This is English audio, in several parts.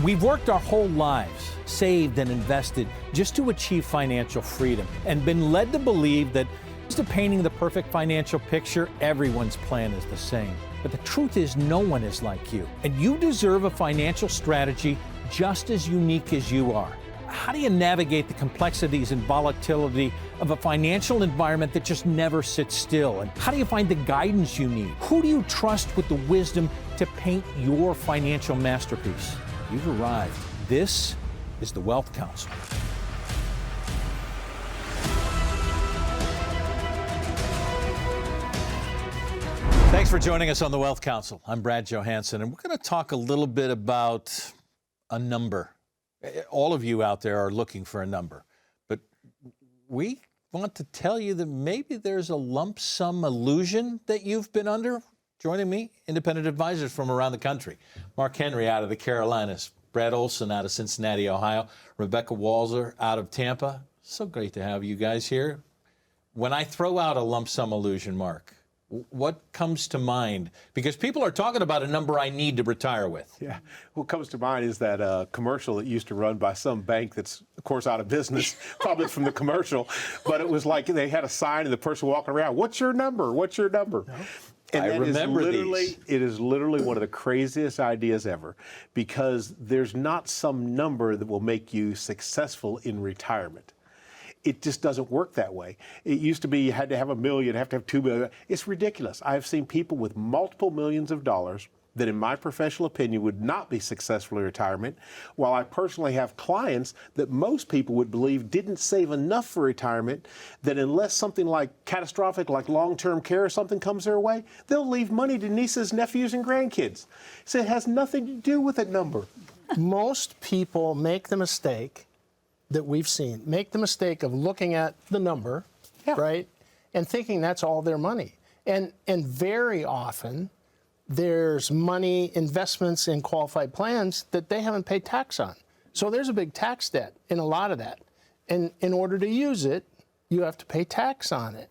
We've worked our whole lives, saved and invested just to achieve financial freedom, and been led to believe that instead of painting the perfect financial picture, everyone's plan is the same. But the truth is, no one is like you, and you deserve a financial strategy just as unique as you are. How do you navigate the complexities and volatility of a financial environment that just never sits still? And how do you find the guidance you need? Who do you trust with the wisdom to paint your financial masterpiece? You've arrived. This is the Wealth Council. Thanks for joining us on the Wealth Council. I'm Brad Johansson, and we're going to talk a little bit about a number. All of you out there are looking for a number, but we want to tell you that maybe there's a lump sum illusion that you've been under. Joining me, independent advisors from around the country. Mark Henry out of the Carolinas, Brad Olson out of Cincinnati, Ohio, Rebecca Walzer out of Tampa. So great to have you guys here. When I throw out a lump sum illusion, Mark, what comes to mind? Because people are talking about a number I need to retire with. Yeah, what comes to mind is that commercial that used to run by some bank that's, of course, out of business, probably from the commercial. But it was like they had a sign and the person walking around, "What's your number? What's your number?" No. And I remember these. It is literally one of the craziest ideas ever, because there's not some number that will make you successful in retirement. It just doesn't work that way. It used to be you had to have $1 million, have to have $2 million. It's ridiculous. I've seen people with multiple millions of dollars that, in my professional opinion, would not be successful in retirement, while I personally have clients that most people would believe didn't save enough for retirement, that unless something like catastrophic, like long-term care or something comes their way, they'll leave money to nieces, nephews, and grandkids. So it has nothing to do with a number. Most people make the mistake that we've seen, make the mistake of looking at the number, right, and thinking that's all their money. And very often, there's money, investments in qualified plans that they haven't paid tax on. So there's a big tax debt in a lot of that. And in order to use it, you have to pay tax on it.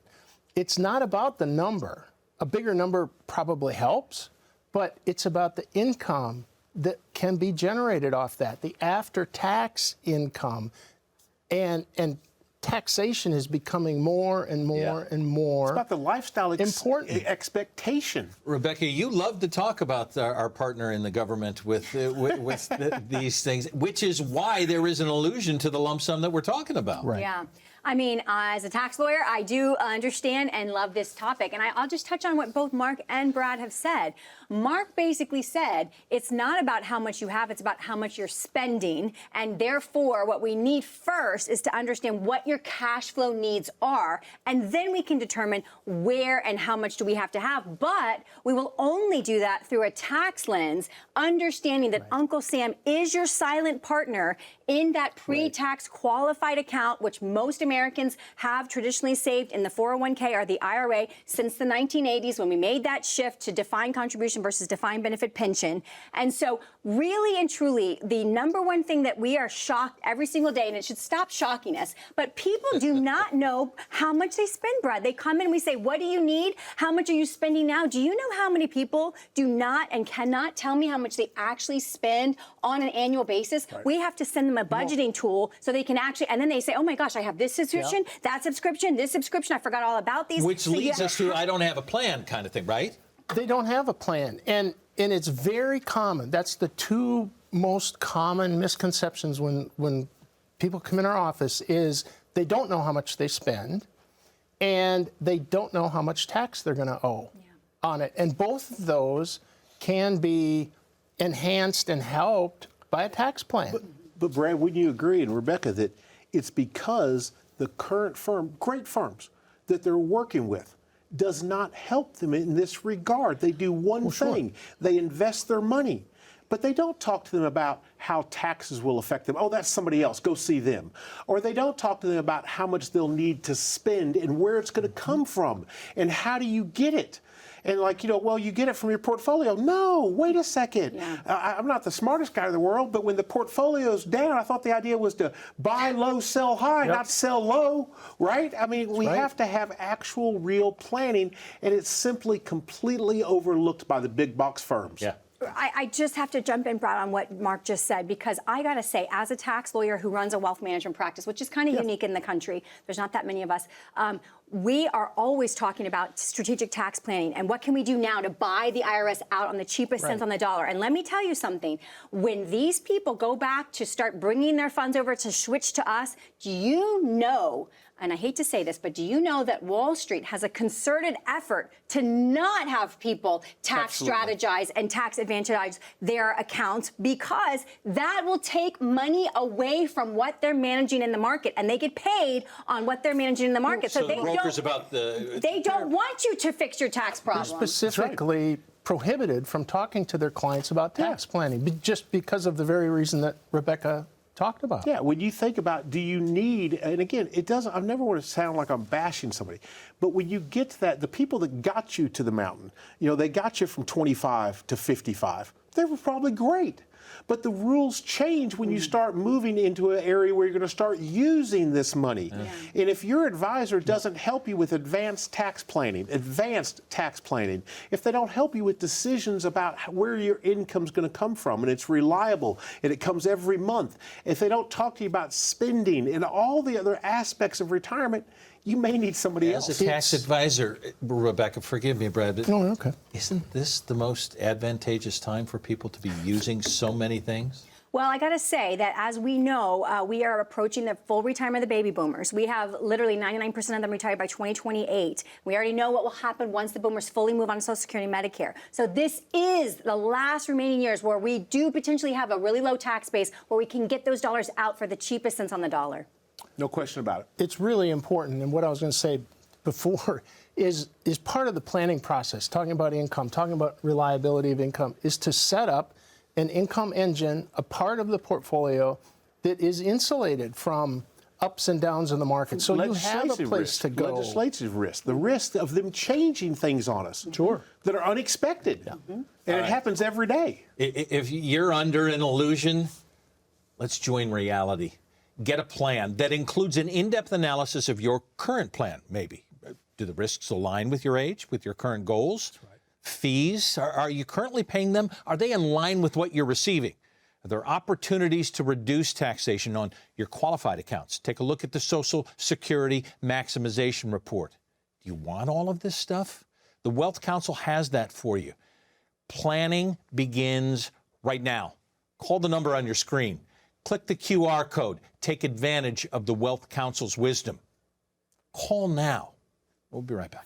It's not about the number. A bigger number probably helps, but it's about the income that can be generated off that, the after-tax income. And taxation is becoming more and more and more. It's about the lifestyle important expectation. Rebecca, you love to talk about our partner in the government with these things, which is why there is an allusion to the lump sum that we're talking about. Right. Yeah. I mean, as a tax lawyer, I do understand and love this topic. And I'll just touch on what both Mark and Brad have said. Mark basically said it's not about how much you have, it's about how much you're spending. And therefore, what we need first is to understand what your cash flow needs are. And then we can determine where and how much do we have to have. But we will only do that through a tax lens, understanding that Uncle Sam is your silent partner in that pre-tax qualified account, which most Americans have traditionally saved in the 401k or the IRA since the 1980s, when we made that shift to defined contribution versus defined benefit pension. And so really and truly, the number one thing that we are shocked every single day, and it should stop shocking us, but people do not know how much they spend, Brad. They come in, we say, what do you need? How much are you spending now? Do you know how many people do not and cannot tell me how much they actually spend on an annual basis? Right. We have to send them a budgeting tool so they can actually, and then they say, oh my gosh, I have this subscription, that subscription, this subscription, I forgot all about these. Which leads us to, I don't have a plan kind of thing, right? They don't have a plan. And it's very common. That's the two most common misconceptions when people come in our office is they don't know how much they spend and they don't know how much tax they're going to owe on it. And both of those can be enhanced and helped by a tax plan. But Brad, wouldn't you agree, and Rebecca, that it's because the current firm, great firms that they're working with, does not help them in this regard. They do one thing. They invest their money. But they don't talk to them about how taxes will affect them. Oh, that's somebody else. Go see them. Or they don't talk to them about how much they'll need to spend and where it's going to come from and how do you get it. And like, well, you get it from your portfolio. No, wait a second. Yeah. I'm not the smartest guy in the world, but when the portfolio's down, I thought the idea was to buy low, sell high, not sell low, right? I mean, we have to have actual real planning, and it's simply completely overlooked by the big box firms. Yeah. I just have to jump in, Brad, on what Mark just said, because I got to say, as a tax lawyer who runs a wealth management practice, which is kind of unique in the country, there's not that many of us, we are always talking about strategic tax planning and what can we do now to buy the IRS out on the cheapest cents on the dollar. And let me tell you something, when these people go back to start bringing their funds over to switch to us, do you know, and I hate to say this, but do you know that Wall Street has a concerted effort to not have people tax strategize and tax advantage their accounts, because that will take money away from what they're managing in the market, and they get paid on what they're managing in the market. So they don't want you to fix your tax problem. They're specifically prohibited from talking to their clients about tax planning, just because of the very reason that Rebecca talked about. Yeah, when you think about, do you need, and again, it doesn't, I never want to sound like I'm bashing somebody, but when you get to that, the people that got you to the mountain, you know, they got you from 25 to 55. They were probably great. But the rules change when you start moving into an area where you're going to start using this money. And if your advisor doesn't help you with advanced tax planning, if they don't help you with decisions about where your income's going to come from, and it's reliable, and it comes every month, if they don't talk to you about spending and all the other aspects of retirement, you may need somebody else. As a tax advisor, Rebecca, forgive me, Brad, but okay. Isn't this the most advantageous time for people to be using so many things? Well, I got to say that as we know, we are approaching the full retirement of the baby boomers. We have literally 99% of them retired by 2028. We already know what will happen once the boomers fully move on to Social Security and Medicare. So this is the last remaining years where we do potentially have a really low tax base where we can get those dollars out for the cheapest cents on the dollar. No question about it. It's really important, and what I was going to say before is part of the planning process, talking about income, talking about reliability of income, is to set up an income engine, a part of the portfolio that is insulated from ups and downs in the market. So you have a place to go. Legislative risk, the risk of them changing things on us that are unexpected. And it happens every day. If you're under an illusion, let's join reality. Get a plan that includes an in-depth analysis of your current plan, maybe. Do the risks align with your age, with your current goals? That's right. Fees, are you currently paying them? Are they in line with what you're receiving? Are there opportunities to reduce taxation on your qualified accounts? Take a look at the Social Security Maximization Report. Do you want all of this stuff? The Wealth Council has that for you. Planning begins right now. Call the number on your screen. Click the QR code. Take advantage of the Wealth Council's wisdom. Call now. We'll be right back.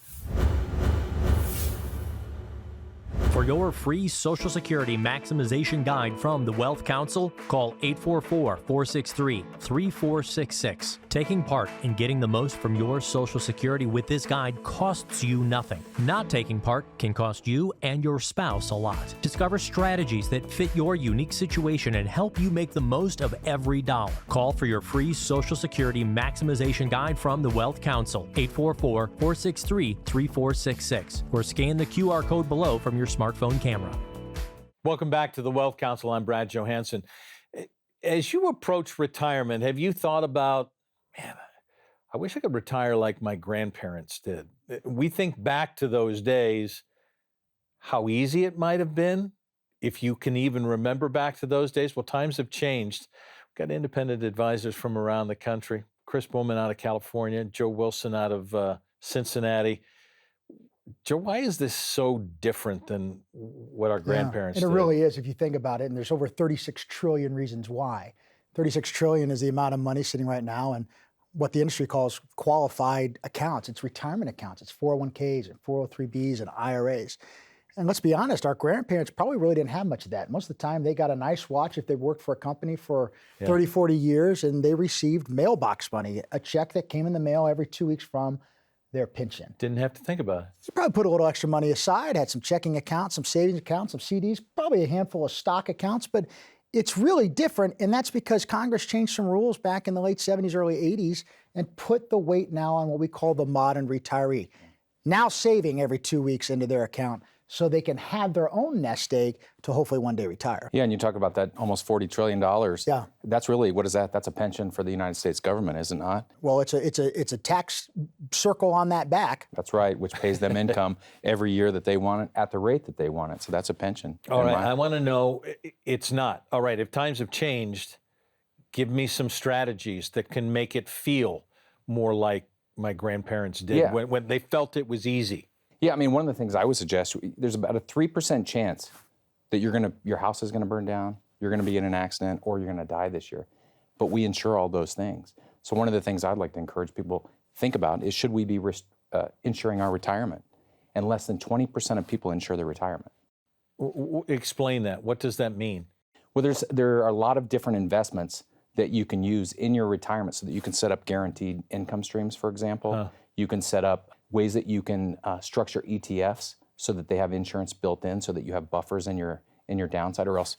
For your free Social Security Maximization Guide from the Wealth Council, call 844-463-3466. Taking part in getting the most from your Social Security with this guide costs you nothing. Not taking part can cost you and your spouse a lot. Discover strategies that fit your unique situation and help you make the most of every dollar. Call for your free Social Security Maximization Guide from the Wealth Council, 844-463-3466, or scan the QR code below from your smartphone camera. Welcome back to the Wealth Council. I'm Brad Johansson. As you approach retirement, have you thought about, man, I wish I could retire like my grandparents did? We think back to those days, how easy it might have been, if you can even remember back to those days. Well, times have changed. We've got independent advisors from around the country. Chris Bowman out of California, Joe Wilson out of Cincinnati. Joe, why is this so different than what our grandparents did? And it really is, if you think about it, and there's over 36 trillion reasons why. 36 trillion is the amount of money sitting right now in what the industry calls qualified accounts. It's retirement accounts. It's 401ks and 403bs and IRAs. And let's be honest, our grandparents probably really didn't have much of that. Most of the time, they got a nice watch if they worked for a company for 30, 40 years, and they received mailbox money, a check that came in the mail every 2 weeks from their pension. Didn't have to think about it. You probably put a little extra money aside, had some checking accounts, some savings accounts, some CDs, probably a handful of stock accounts, but it's really different, and that's because Congress changed some rules back in the late 70s, early 80s, and put the weight now on what we call the modern retiree. Now saving every 2 weeks into their account so they can have their own nest egg to hopefully one day retire. Yeah, and you talk about that almost $40 trillion. Yeah. That's really, what is that? That's a pension for the United States government, is it not? Well, it's a tax circle on that back. That's right, which pays them income every year that they want it at the rate that they want it. So that's a pension. All right, And I want to know, it's not. All right, if times have changed, give me some strategies that can make it feel more like my grandparents did Yeah. when they felt it was easy. Yeah, I mean, one of the things I would suggest, there's about a 3% chance that your house is going to burn down, you're going to be in an accident, or you're going to die this year. But we insure all those things. So one of the things I'd like to encourage people think about is, should we be insuring our retirement? And less than 20% of people insure their retirement. Explain that. What does that mean? Well, there are a lot of different investments that you can use in your retirement so that you can set up guaranteed income streams, for example. You can set up ways that you can structure ETFs so that they have insurance built in, so that you have buffers in your downside, or else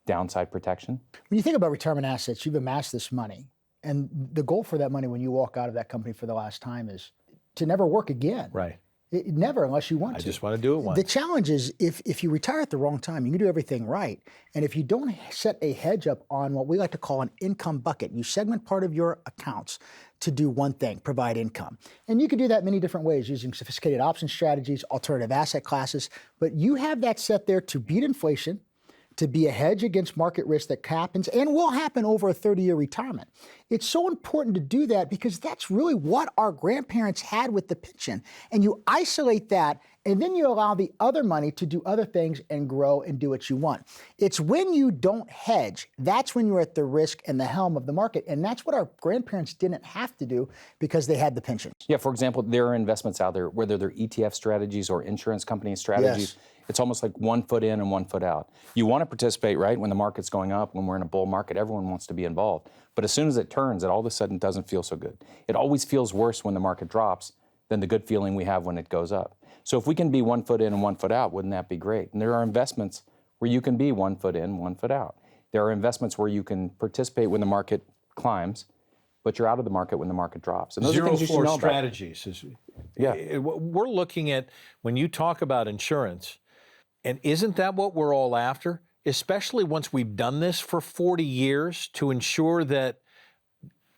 downside protection. When you think about retirement assets, you've amassed this money. And the goal for that money when you walk out of that company for the last time is to never work again. Right. Never, unless you want to. I just want to do it once. The challenge is if you retire at the wrong time, you can do everything right. And if you don't set a hedge up on what we like to call an income bucket, you segment part of your accounts to do one thing, provide income. And you can do that many different ways, using sophisticated option strategies, alternative asset classes. But you have that set there to beat inflation, to be a hedge against market risk that happens and will happen over a 30-year retirement. It's so important to do that because that's really what our grandparents had with the pension. And you isolate that, and then you allow the other money to do other things and grow and do what you want. It's when you don't hedge, that's when you're at the risk and the helm of the market. And that's what our grandparents didn't have to do because they had the pensions. Yeah, for example, there are investments out there, whether they're ETF strategies or insurance company strategies. Yes. It's almost like 1 foot in and 1 foot out. You want to participate, right, when the market's going up, when we're in a bull market, everyone wants to be involved. But as soon as it turns, it all of a sudden doesn't feel so good. It always feels worse when the market drops than the good feeling we have when it goes up. So if we can be 1 foot in and 1 foot out, wouldn't that be great? And there are investments where you can be 1 foot in, 1 foot out. There are investments where you can participate when the market climbs, but you're out of the market when the market drops. And those are things you should know about. strategies. We're looking at, when you talk about insurance, and isn't that what we're all after? Especially once we've done this for 40 years, to ensure that,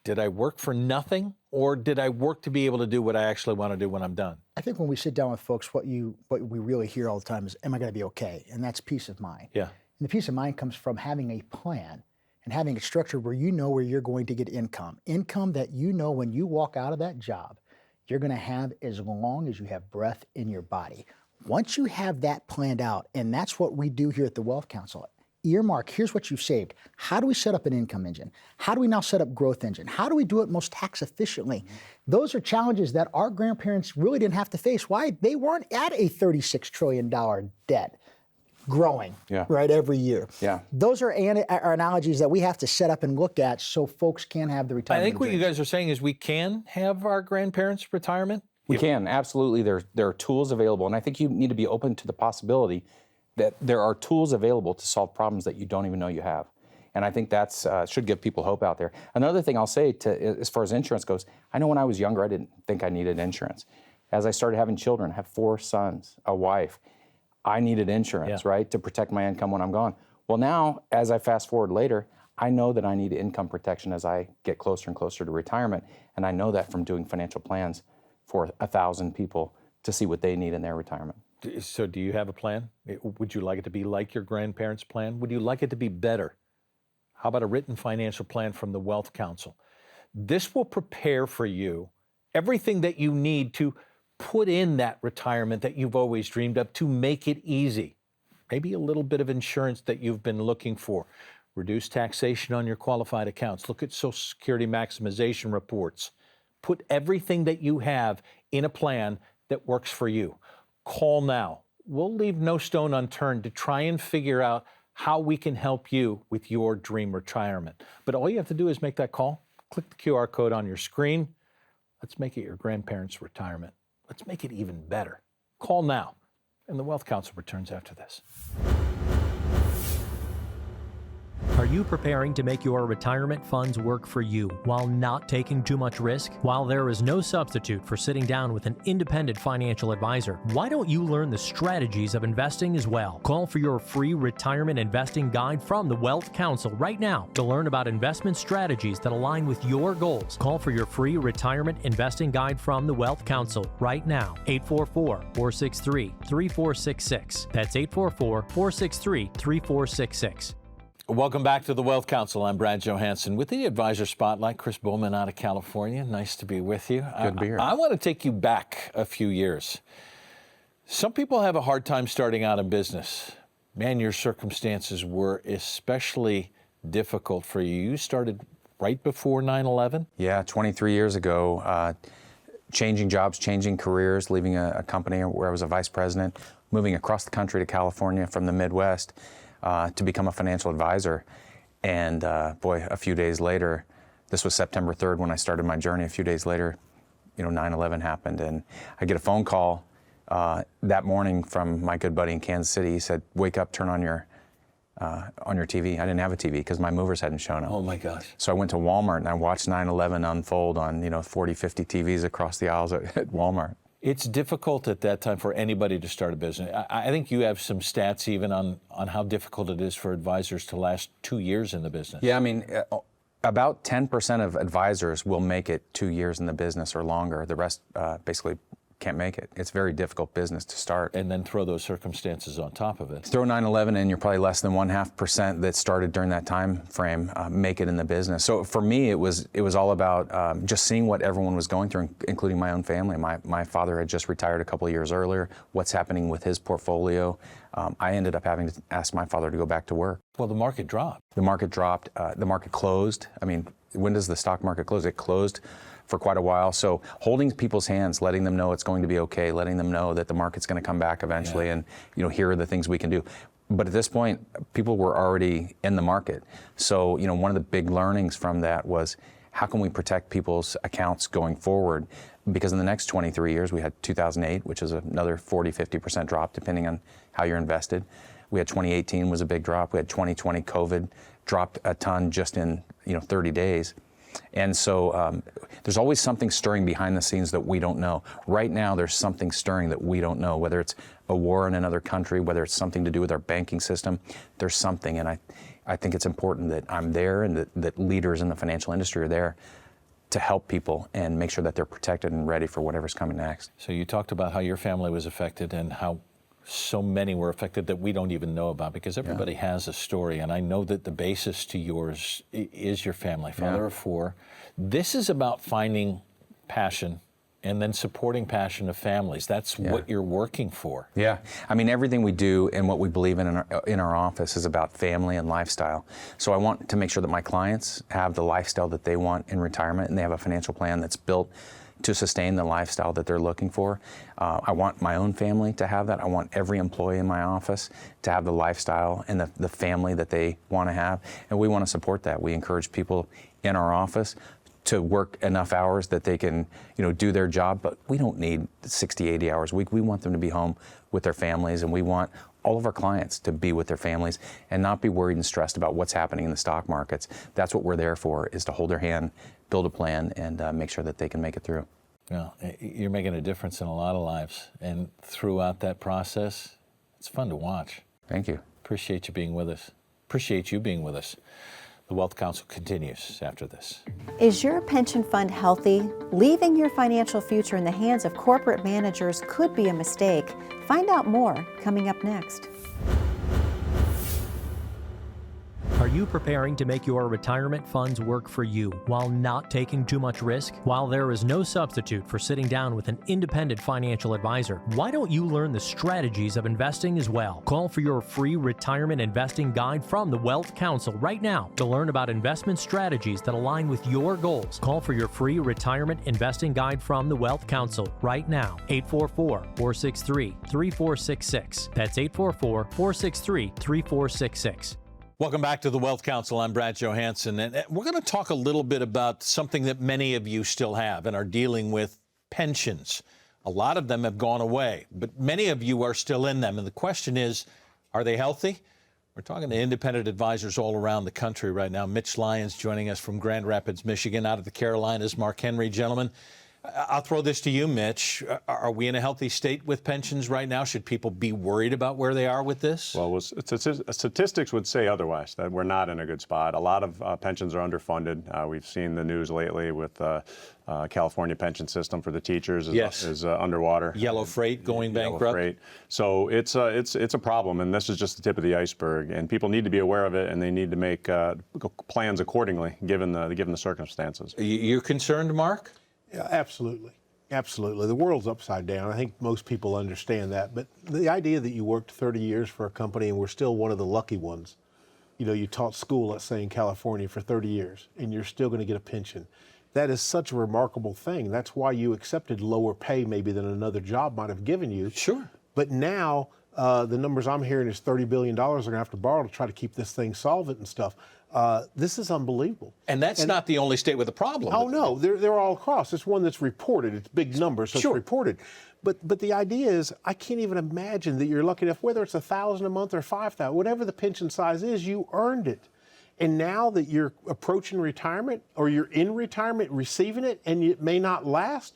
did I work for nothing, or did I work to be able to do what I actually want to do when I'm done? I think when we sit down with folks, what we really hear all the time is, am I going to be okay? And that's peace of mind. Yeah. And the peace of mind comes from having a plan and having it structured where you know where you're going to get income. Income that you know when you walk out of that job, you're going to have as long as you have breath in your body. Once you have that planned out, and that's what we do here at the Wealth Council, earmark, here's what you've saved. How do we set up an income engine? How do we now set up growth engine? How do we do it most tax efficiently? Those are challenges that our grandparents really didn't have to face. Why? They weren't at a $36 trillion debt growing, right, every year. Yeah. Those are analogies that we have to set up and look at so folks can have the retirement. I think what you dreams. guys are saying is we can have our grandparents' retirement. We can, absolutely. There are tools available, and I think you need to be open to the possibility that there are tools available to solve problems that you don't even know you have. And I think that's should give people hope out there. Another thing I'll say, as far as insurance goes, I know when I was younger, I didn't think I needed insurance. As I started having children, I have 4 sons, a wife, I needed insurance, right, to protect my income when I'm gone. Well, now, as I fast forward later, I know that I need income protection as I get closer and closer to retirement, and I know that from doing financial plans for 1,000 people to see what they need in their retirement. So do you have a plan? Would you like it to be like your grandparents' plan? Would you like it to be better? How about a written financial plan from the Wealth Council? This will prepare for you everything that you need to put in that retirement that you've always dreamed of, to make it easy. Maybe a little bit of insurance that you've been looking for. Reduce taxation on your qualified accounts. Look at Social Security maximization reports. Put everything that you have in a plan that works for you. Call now. We'll leave no stone unturned to try and figure out how we can help you with your dream retirement. But all you have to do is make that call. Click the QR code on your screen. Let's make it your grandparents' retirement. Let's make it even better. Call now. And the Wealth Council returns after this. Are you preparing to make your retirement funds work for you while not taking too much risk? While there is no substitute for sitting down with an independent financial advisor, why don't you learn the strategies of investing as well? Call for your free retirement investing guide from the Wealth Council right now to learn about investment strategies that align with your goals. Call for your free retirement investing guide from the Wealth Council right now. 844-463-3466. That's 844-463-3466. Welcome back to the Wealth Council. I'm Brad Johansson with the Advisor Spotlight. Chris Bowman out of California. Nice to be with you. Good to be here. I want to take you back a few years. Some people have a hard time starting out in business. Man, your circumstances were especially difficult for you. You started right before 9/11? Yeah, 23 years ago, changing jobs, changing careers, leaving a company where I was a vice president, moving across the country to California from the Midwest to become a financial advisor. And boy, a few days later, this was September 3rd when I started my journey. A few days later, 9/11 happened. And I get a phone call that morning from my good buddy in Kansas City. He said, "Wake up, turn on your TV." I didn't have a TV because my movers hadn't shown up. Oh my gosh. So I went to Walmart and I watched 9/11 unfold on 40, 50 TVs across the aisles at Walmart. It's difficult at that time for anybody to start a business. I think you have some stats even on how difficult it is for advisors to last 2 years in the business. Yeah, I mean, about 10% of advisors will make it 2 years in the business or longer. The rest basically can't make it. It's a very difficult business to start. And then throw those circumstances on top of it. Throw 9/11 in, you're probably less than 0.5% that started during that time frame make it in the business. So for me, it was all about just seeing what everyone was going through, including my own family. My father had just retired a couple of years earlier. What's happening with his portfolio? I ended up having to ask my father to go back to work. Well, the market dropped. The market dropped. The market closed. I mean, when does the stock market close? It closed for quite a while. So holding people's hands, letting them know it's going to be okay, letting them know that the market's going to come back eventually, and here are the things we can do. But at this point, people were already in the market. So one of the big learnings from that was how can we protect people's accounts going forward? Because in the next 23 years, we had 2008, which is another 40, 50% drop, depending on how you're invested. We had 2018 was a big drop. We had 2020 COVID dropped a ton just in 30 days. And so there's always something stirring behind the scenes that we don't know. Right now, there's something stirring that we don't know, whether it's a war in another country, whether it's something to do with our banking system. There's something, and I think it's important that I'm there and that leaders in the financial industry are there to help people and make sure that they're protected and ready for whatever's coming next. So you talked about how your family was affected and how so many were affected that we don't even know about, because everybody has a story. And I know that the basis to yours is your family, father of four. This is about finding passion and then supporting passion of families. That's what you're working for. Yeah, I mean, everything we do and what we believe in our office is about family and lifestyle. So I want to make sure that my clients have the lifestyle that they want in retirement, and they have a financial plan that's built to sustain the lifestyle that they're looking for. I want my own family to have that. I want every employee in my office to have the lifestyle and the family that they want to have, and we want to support that. We encourage people in our office to work enough hours that they can, do their job, but we don't need 60, 80 hours a week. We want them to be home with their families, and we want all of our clients to be with their families and not be worried and stressed about what's happening in the stock markets. That's what we're there for, is to hold their hand, build a plan, and make sure that they can make it through. Well, you're making a difference in a lot of lives, and throughout that process, it's fun to watch. Thank you. Appreciate you being with us. Appreciate you being with us. The Wealth Council continues after this. Is your pension fund healthy? Leaving your financial future in the hands of corporate managers could be a mistake. Find out more coming up next. Are you preparing to make your retirement funds work for you while not taking too much risk? While there is no substitute for sitting down with an independent financial advisor, why don't you learn the strategies of investing as well? Call for your free retirement investing guide from the Wealth Council right now to learn about investment strategies that align with your goals. Call for your free retirement investing guide from the Wealth Council right now. 844-463-3466. That's 844-463-3466. Welcome back to the Wealth Council. I'm Brad Johansson, and we're going to talk a little bit about something that many of you still have and are dealing with: pensions. A lot of them have gone away, but many of you are still in them. And the question is, are they healthy, We're talking to independent advisors all around the country right now. Mitch Lyons joining us from Grand Rapids, Michigan, out of the Carolinas. Mark Henry, gentlemen. I'll throw this to you, Mitch. Are we in a healthy state with pensions right now? Should people be worried about where they are with this? Well, statistics would say otherwise, that we're not in a good spot. A lot of pensions are underfunded. We've seen the news lately with California pension system for the teachers is underwater. Yellow Freight going bankrupt. Yellow Freight. So it's a problem, and this is just the tip of the iceberg. And people need to be aware of it, and they need to make plans accordingly, given the circumstances. You're concerned, Mark? Yeah, absolutely. Absolutely. The world's upside down. I think most people understand that. But the idea that you worked 30 years for a company and we're still one of the lucky ones, you know, you taught school, let's say, in California for 30 years, and you're still going to get a pension. That is such a remarkable thing. That's why you accepted lower pay maybe than another job might have given you. Sure. But now the numbers I'm hearing is $30 billion they're going to have to borrow to try to keep this thing solvent and stuff. This is unbelievable. And that's not the only state with a problem. Oh, no. They're all across. It's one that's reported. It's big numbers, so Sure. it's reported. But the idea is, I can't even imagine that you're lucky enough, whether it's $1,000 a month or $5,000, whatever the pension size is, you earned it. And now that you're approaching retirement or you're in retirement receiving it and it may not last,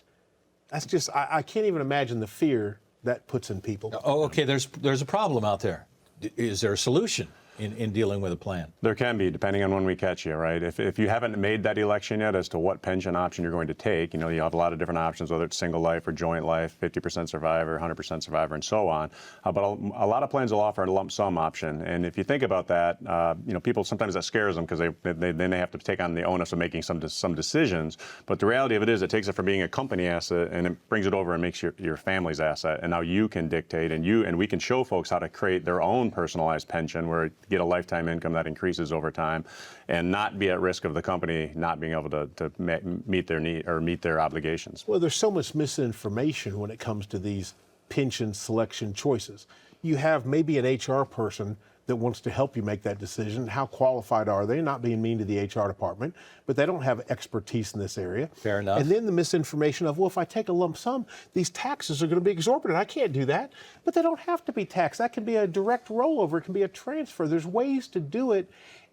that's just, I can't even imagine the fear that puts in people. Oh, okay, there's a problem out there. Is there a solution in dealing with a plan? There can be, depending on when we catch you, right? If you haven't made that election yet as to what pension option you're going to take, you know, you have a lot of different options, whether it's single life or joint life, 50% survivor, 100% survivor, and so on. But a lot of plans will offer a lump sum option. And if you think about that, you know, people sometimes that scares them because then they have to take on the onus of making some decisions. But the reality of it is, it takes it from being a company asset and it brings it over and makes your family's asset. And now you can dictate and we can show folks how to create their own personalized pension where get a lifetime income that increases over time and not be at risk of the company not being able to meet their need or meet their obligations. Well, there's so much misinformation when it comes to these pension selection choices. You have maybe an HR person that wants to help you make that decision. How qualified are they? Not being mean to the HR department, but they don't have expertise in this area. Fair enough. And then the misinformation of, well, if I take a lump sum, these taxes are going to be exorbitant. I can't do that. But they don't have to be taxed. That can be a direct rollover. It can be a transfer. There's ways to do it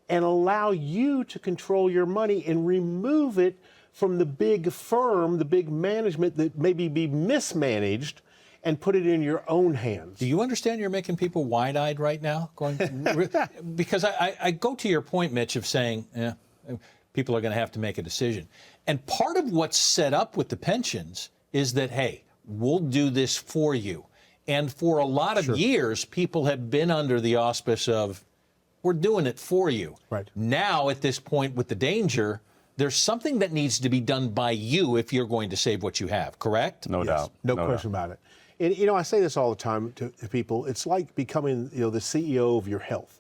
and allow you to control your money and remove it from the big firm, the big management that maybe be mismanaged, and put it in your own hands. Do you understand you're making people wide-eyed right now? Because I go to your point, Mitch, of saying, people are going to have to make a decision. And part of what's set up with the pensions is that, hey, we'll do this for you. And for a lot of years, people have been under the auspice of, we're doing it for you. Right. Now, at this point with the danger, there's something that needs to be done by you if you're going to save what you have, correct? No doubt. No question about it. And, you know, I say this all the time to people. It's like becoming, you know, the CEO of your health.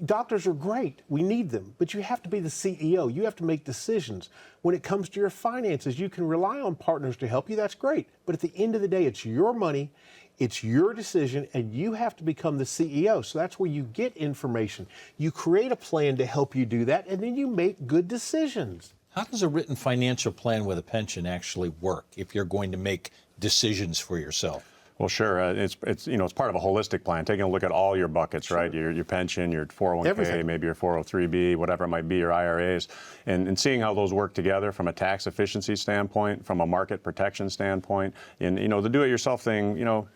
Doctors are great. We need them. But you have to be the CEO. You have to make decisions. When it comes to your finances, you can rely on partners to help you. That's great. But at the end of the day, it's your money. It's your decision, and you have to become the CEO. So that's where you get information. You create a plan to help you do that, and then you make good decisions. How does a written financial plan with a pension actually work if you're going to make decisions for yourself? Well, sure. It's you know, it's part of a holistic plan, taking a look at all your buckets, right? Your pension, your 401k, Everything. maybe your 403b, whatever it might be, your IRAs, and seeing how those work together from a tax efficiency standpoint, from a market protection standpoint, and you know, the do-it-yourself thing, you know,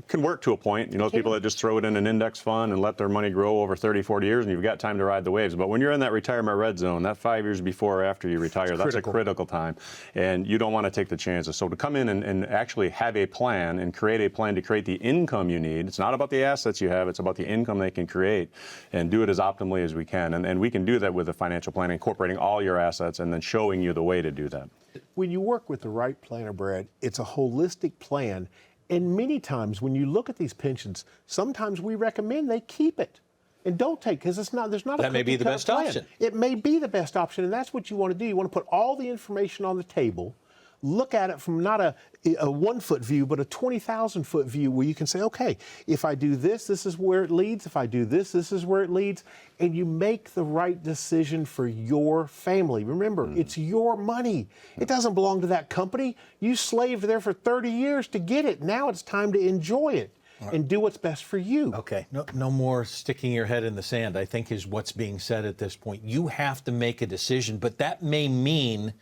can work to a point. You know, people that just throw it in an index fund and let their money grow over 30, 40 years, and you've got time to ride the waves. But when you're in that retirement red zone, that 5 years before or after you retire, that's a critical time. And you don't want to take the chances. So to come in and actually have a plan and create a plan to create the income you need, it's not about the assets you have, it's about the income they can create, and do it as optimally as we can. And we can do that with a financial plan, incorporating all your assets and then showing you the way to do that. When you work with the right planner, Brad, it's a holistic plan. And many times when you look at these pensions, sometimes we recommend they keep it and don't take, because there's not that may be the best option. It may be the best option, and that's what you want to do. You want to put all the information on the table, look at it from not a 1-foot view, but a 20,000-foot view where you can say, okay, if I do this, this is where it leads. If I do this, this is where it leads. And you make the right decision for your family. Remember, it's your money. It doesn't belong to that company. You slaved there for 30 years to get it. Now it's time to enjoy it. and do what's best for you. Okay, no more sticking your head in the sand, I think is what's being said at this point. You have to make a decision, but that may mean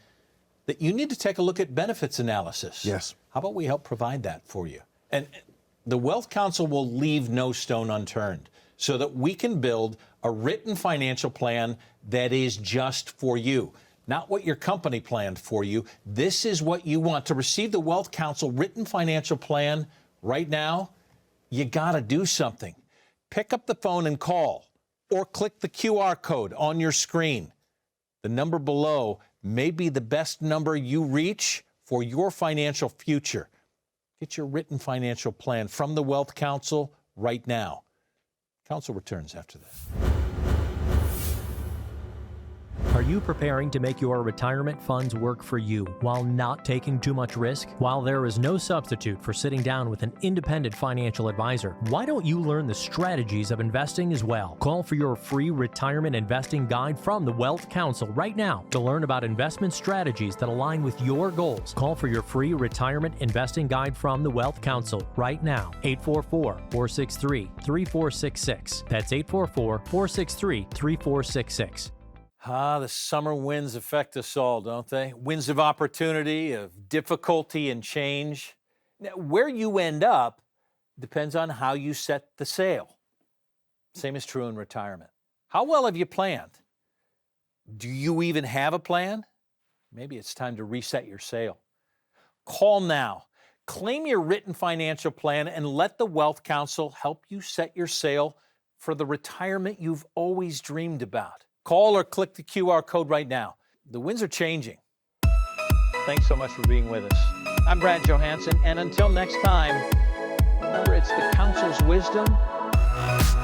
that you need to take a look at benefits analysis. Yes. How about we help provide that for you? And the Wealth Council will leave no stone unturned so that we can build a written financial plan that is just for you, not what your company planned for you. This is what you want. To receive the Wealth Council written financial plan right now, you got to do something. Pick up the phone and call, or click the QR code on your screen. The number below may be the best number you reach for your financial future. Get your written financial plan from the Wealth Council right now. Council returns after this. Are you preparing to make your retirement funds work for you while not taking too much risk? While there is no substitute for sitting down with an independent financial advisor, why don't you learn the strategies of investing as well? Call for your free retirement investing guide from the Wealth Council right now to learn about investment strategies that align with your goals. Call for your free retirement investing guide from the Wealth Council right now. 844-463-3466. That's 844-463-3466. The summer winds affect us all, don't they? Winds of opportunity, of difficulty and change. Now, where you end up depends on how you set the sail. Same is true in retirement. How well have you planned? Do you even have a plan? Maybe it's time to reset your sail. Call now. Claim your written financial plan and let the Wealth Council help you set your sail for the retirement you've always dreamed about. Call or click the QR code right now. The winds are changing. Thanks so much for being with us. I'm Brad Johansson, and until next time, remember, it's the Council's wisdom. It's your